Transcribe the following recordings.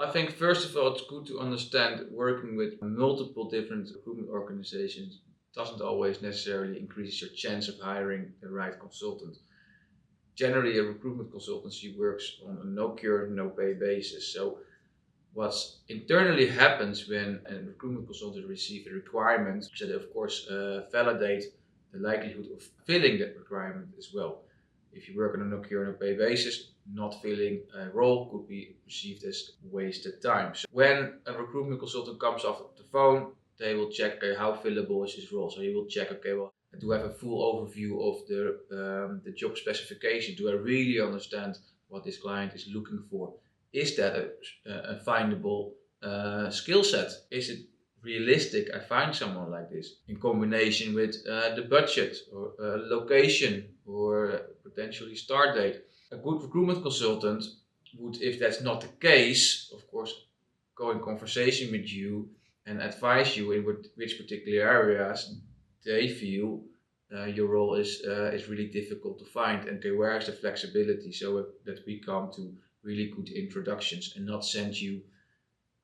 I think first of all, it's good to understand working with multiple different recruitment organizations doesn't always necessarily increase your chance of hiring the right consultant. Generally, a recruitment consultancy works on a no cure, no pay basis. So what's internally happens when a recruitment consultant receives a requirement, so they of course validate the likelihood of filling that requirement as well. If you work on a no cure no pay basis, not filling a role could be perceived as wasted time. So when a recruitment consultant comes off the phone, they will check how fillable is this role. So he will check, okay, well, do I have a full overview of the job specification? Do I really understand what this client is looking for? Is that a findable skill set? Is it realistic I find someone like this in combination with the budget or location or potentially start date? A good recruitment consultant would, if that's not the case, of course, go in conversation with you and advise you in which particular areas they feel your role is really difficult to find, and okay, where is the flexibility so that we come to really good introductions and not send you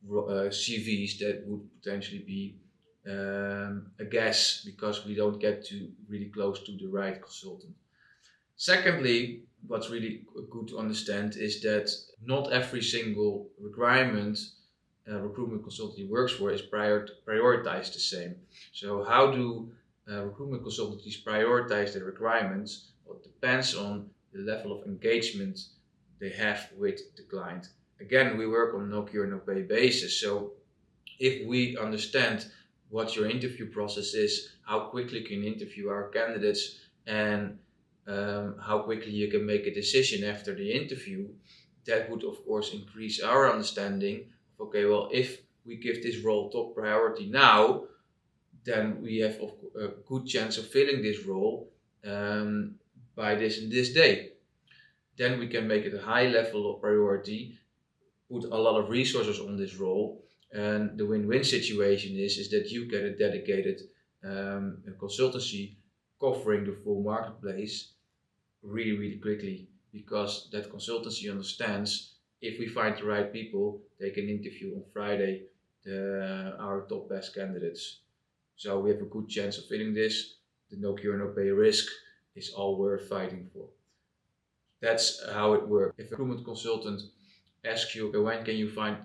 CVs that would potentially be a guess because we don't get to really close to the right consultant. Secondly, what's really good to understand is that not every single requirement a recruitment consultancy works for is prioritized the same. So how do recruitment consultancies prioritize their requirements? Well, it depends on the level of engagement they have with the client. Again, we work on no cure, no pay basis. So if we understand what your interview process is, how quickly can you interview our candidates, and how quickly you can make a decision after the interview, that would of course increase our understanding of, okay, well, if we give this role top priority now, then we have a good chance of filling this role by this and this day. Then we can make it a high level of priority, put a lot of resources on this role, and the win-win situation is that you get a dedicated consultancy covering the full marketplace really quickly, because that consultancy understands if we find the right people, they can interview on Friday our top best candidates. So we have a good chance of filling this. The no cure no pay risk is all worth fighting for. That's how it works. If a recruitment consultant asks you, okay, when can you find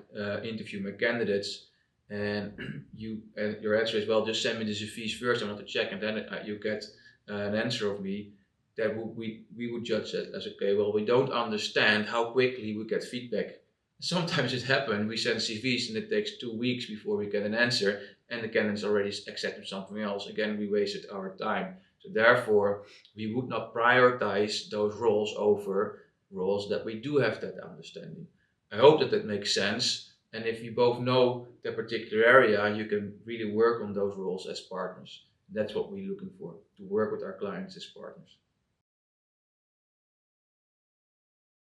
interview my candidates, and your answer is, well, just send me the CVs first, I want to check, and then you get an answer of me, that we would judge that as, okay, well, we don't understand how quickly we get feedback. Sometimes it happens, we send CVs and it takes 2 weeks before we get an answer, and the candidate's already accepted something else. Again, we wasted our time. So therefore, we would not prioritize those roles over roles that we do have that understanding. I hope that makes sense. And if you both know that particular area, you can really work on those roles as partners. That's what we're looking for, to work with our clients as partners.